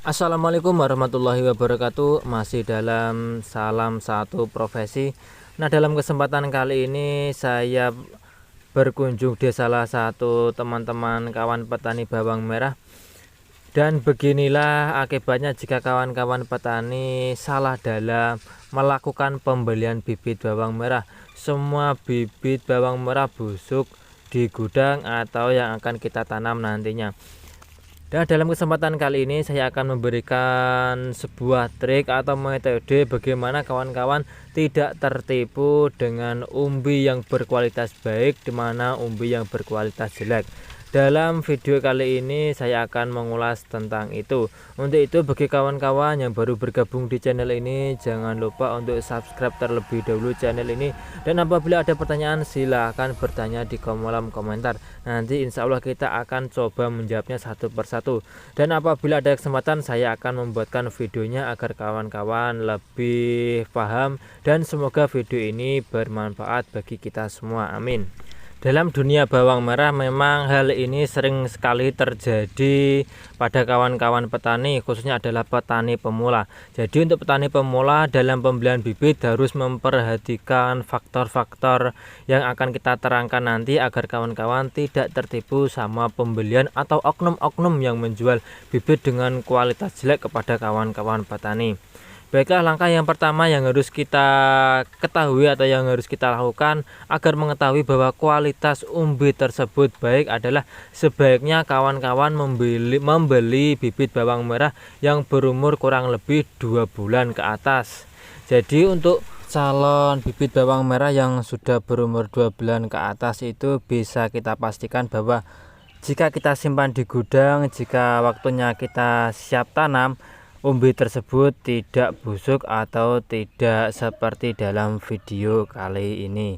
Assalamualaikum warahmatullahi wabarakatuh. Masih dalam salam satu profesi. Nah, dalam kesempatan kali ini saya berkunjung di salah satu teman-teman kawan petani bawang merah. Dan beginilah akibatnya jika kawan-kawan petani salah dalam melakukan pembelian bibit bawang merah. Semua bibit bawang merah busuk di gudang atau yang akan kita tanam nantinya. Dan dalam kesempatan kali ini saya akan memberikan sebuah trik atau metode bagaimana kawan-kawan tidak tertipu dengan umbi yang berkualitas baik di mana umbi yang berkualitas jelek. Dalam video kali ini saya akan mengulas tentang itu. Untuk itu bagi kawan-kawan yang baru bergabung di channel ini, jangan lupa untuk subscribe terlebih dahulu channel ini. Dan apabila ada pertanyaan silahkan bertanya di kolom komentar. Nanti insya Allah kita akan coba menjawabnya satu persatu. Dan apabila ada kesempatan saya akan membuatkan videonya agar kawan-kawan lebih paham. Dan semoga video ini bermanfaat bagi kita semua. Amin. Dalam dunia bawang merah memang hal ini sering sekali terjadi pada kawan-kawan petani, khususnya adalah petani pemula. Jadi untuk petani pemula dalam pembelian bibit harus memperhatikan faktor-faktor yang akan kita terangkan nanti agar kawan-kawan tidak tertipu sama pembelian atau oknum-oknum yang menjual bibit dengan kualitas jelek kepada kawan-kawan petani. Baiklah, langkah yang pertama yang harus kita ketahui atau yang harus kita lakukan agar mengetahui bahwa kualitas umbi tersebut baik adalah sebaiknya kawan-kawan membeli bibit bawang merah yang berumur kurang lebih 2 bulan ke atas. Jadi untuk calon bibit bawang merah yang sudah berumur 2 bulan ke atas itu bisa kita pastikan bahwa jika kita simpan di gudang, jika waktunya kita siap tanam, umbi tersebut tidak busuk atau tidak seperti dalam video kali ini.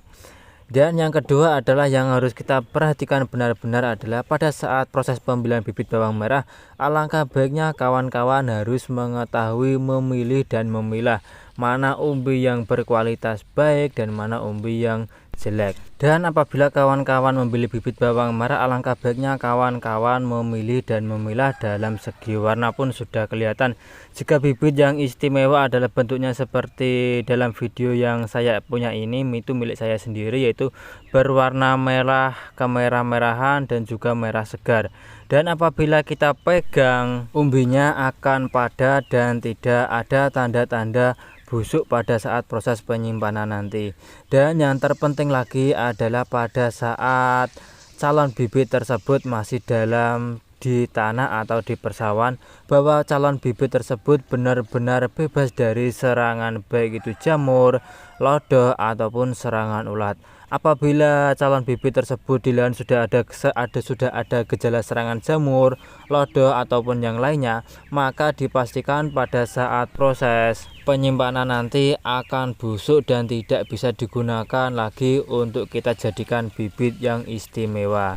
Dan yang kedua adalah yang harus kita perhatikan benar-benar adalah pada saat proses pembelian bibit bawang merah, alangkah baiknya kawan-kawan harus mengetahui memilih dan memilah mana umbi yang berkualitas baik dan mana umbi yang jelek. Dan apabila kawan-kawan membeli bibit bawang merah, alangkah baiknya kawan-kawan memilih dan memilah dalam segi warna pun sudah kelihatan. Jika bibit yang istimewa adalah bentuknya seperti dalam video yang saya punya ini, itu milik saya sendiri, yaitu berwarna merah kemerah-merahan dan juga merah segar. Dan apabila kita pegang, umbinya akan padat dan tidak ada tanda-tanda busuk pada saat proses penyimpanan nanti. Dan yang terpenting lagi adalah pada saat calon bibit tersebut masih dalam di tanah atau di persawahan, bahwa calon bibit tersebut benar-benar bebas dari serangan baik itu jamur, lodoh ataupun serangan ulat. Apabila calon bibit tersebut dilihat sudah ada gejala serangan jamur, lodoh ataupun yang lainnya, maka dipastikan pada saat proses penyimpanan nanti akan busuk dan tidak bisa digunakan lagi untuk kita jadikan bibit yang istimewa.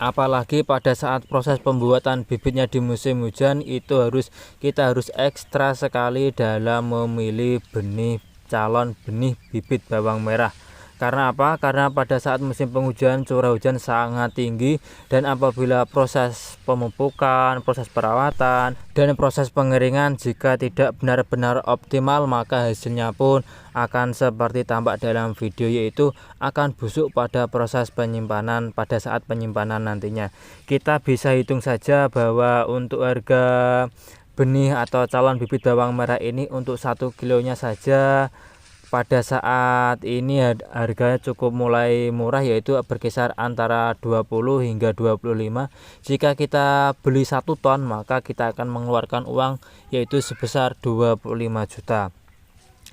Apalagi pada saat proses pembuatan bibitnya di musim hujan, itu kita harus ekstra sekali dalam memilih calon benih bibit bawang merah. Karena apa? Karena pada saat musim penghujan curah hujan sangat tinggi, dan apabila proses pemupukan, proses perawatan, dan proses pengeringan jika tidak benar-benar optimal, maka hasilnya pun akan seperti tampak dalam video, yaitu akan busuk pada proses penyimpanan pada saat penyimpanan nantinya. Kita bisa hitung saja bahwa untuk harga benih atau calon bibit bawang merah ini untuk 1 kilonya saja pada saat ini harganya cukup mulai murah, yaitu berkisar antara 20 hingga 25. Jika kita beli 1 ton, maka kita akan mengeluarkan uang yaitu sebesar 25 juta.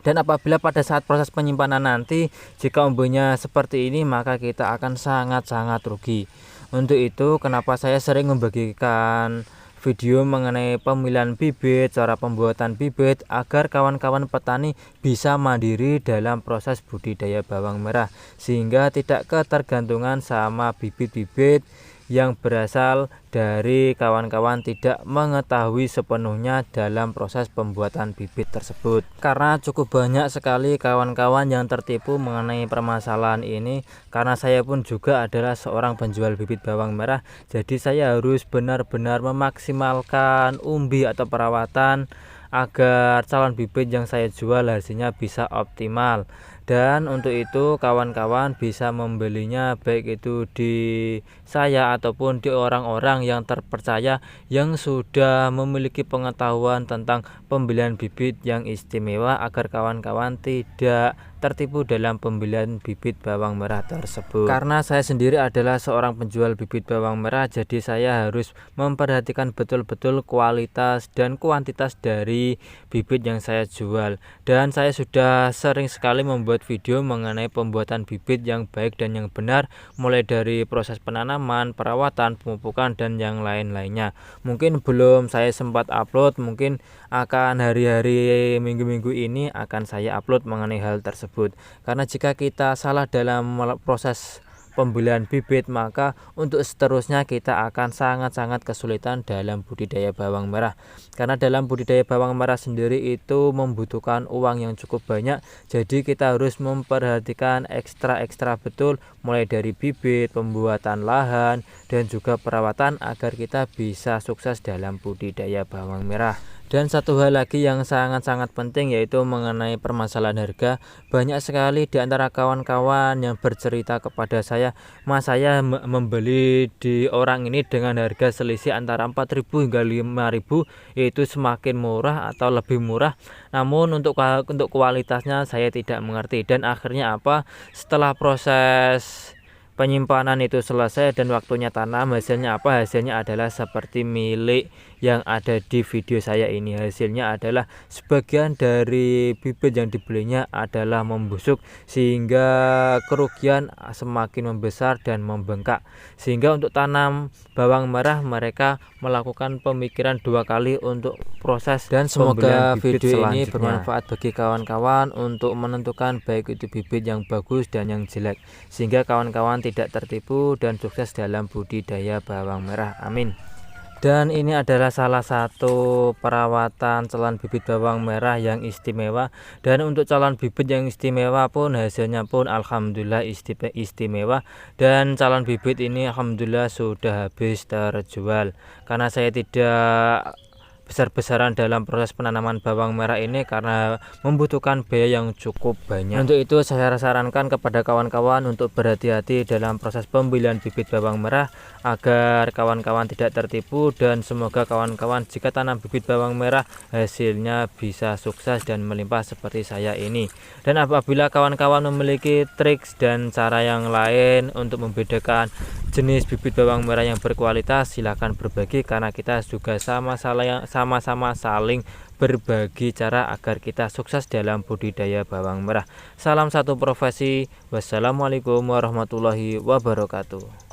Dan apabila pada saat proses penyimpanan nanti jika umbinya seperti ini, maka kita akan sangat-sangat rugi. Untuk itu kenapa saya sering membagikan video mengenai pemilihan bibit, cara pembuatan bibit, agar kawan-kawan petani bisa mandiri dalam proses budidaya bawang merah, sehingga tidak ketergantungan sama bibit-bibit yang berasal dari kawan-kawan tidak mengetahui sepenuhnya dalam proses pembuatan bibit tersebut. Karena cukup banyak sekali kawan-kawan yang tertipu mengenai permasalahan ini, karena saya pun juga adalah seorang penjual bibit bawang merah, jadi saya harus benar-benar memaksimalkan umbi atau perawatan agar calon bibit yang saya jual hasilnya bisa optimal. Dan untuk itu kawan-kawan bisa membelinya baik itu di saya ataupun di orang-orang yang terpercaya yang sudah memiliki pengetahuan tentang pembelian bibit yang istimewa, agar kawan-kawan tidak tertipu dalam pembelian bibit bawang merah tersebut. Karena saya sendiri adalah seorang penjual bibit bawang merah, jadi saya harus memperhatikan betul-betul kualitas dan kuantitas dari bibit yang saya jual. Dan saya sudah sering sekali membuat video mengenai pembuatan bibit yang baik dan yang benar, mulai dari proses penanaman, perawatan, pemupukan, dan yang lain-lainnya. Mungkin belum saya sempat upload, mungkin akan hari-hari minggu-minggu ini akan saya upload mengenai hal tersebut. Karena jika kita salah dalam proses pembelian bibit, maka untuk seterusnya kita akan sangat-sangat kesulitan dalam budidaya bawang merah. Karena dalam budidaya bawang merah sendiri itu membutuhkan uang yang cukup banyak, jadi kita harus memperhatikan ekstra betul, mulai dari bibit, pembuatan lahan, dan juga perawatan agar kita bisa sukses dalam budidaya bawang merah. Dan satu hal lagi yang sangat-sangat penting yaitu mengenai permasalahan harga. Banyak sekali di antara kawan-kawan yang bercerita kepada saya, "Mas, saya membeli di orang ini dengan harga selisih antara 4.000 hingga 5.000, yaitu semakin murah atau lebih murah. Namun untuk kualitasnya saya tidak mengerti." Dan akhirnya apa? Setelah proses penyimpanan itu selesai dan waktunya tanam, hasilnya apa? Hasilnya adalah seperti milik yang ada di video saya ini. Hasilnya adalah sebagian dari bibit yang dibelinya adalah membusuk, sehingga kerugian semakin membesar dan membengkak. Sehingga untuk tanam bawang merah mereka melakukan pemikiran 2 kali untuk proses. Dan semoga video ini bermanfaat bagi kawan-kawan untuk menentukan baik itu bibit yang bagus dan yang jelek, sehingga kawan-kawan tidak tertipu dan sukses dalam budidaya bawang merah. Amin. Dan ini adalah salah satu perawatan calon bibit bawang merah yang istimewa. Dan untuk calon bibit yang istimewa pun hasilnya pun alhamdulillah istimewa. Dan calon bibit ini alhamdulillah sudah habis terjual, karena saya tidak besar-besaran dalam proses penanaman bawang merah ini karena membutuhkan biaya yang cukup banyak. Untuk itu saya sarankan kepada kawan-kawan untuk berhati-hati dalam proses pembelian bibit bawang merah agar kawan-kawan tidak tertipu, dan semoga kawan-kawan jika tanam bibit bawang merah hasilnya bisa sukses dan melimpah seperti saya ini. Dan apabila kawan-kawan memiliki trik dan cara yang lain untuk membedakan jenis bibit bawang merah yang berkualitas, silahkan berbagi, karena kita juga sama-sama saling berbagi cara agar kita sukses dalam budidaya bawang merah. Salam satu profesi. Wassalamualaikum warahmatullahi wabarakatuh.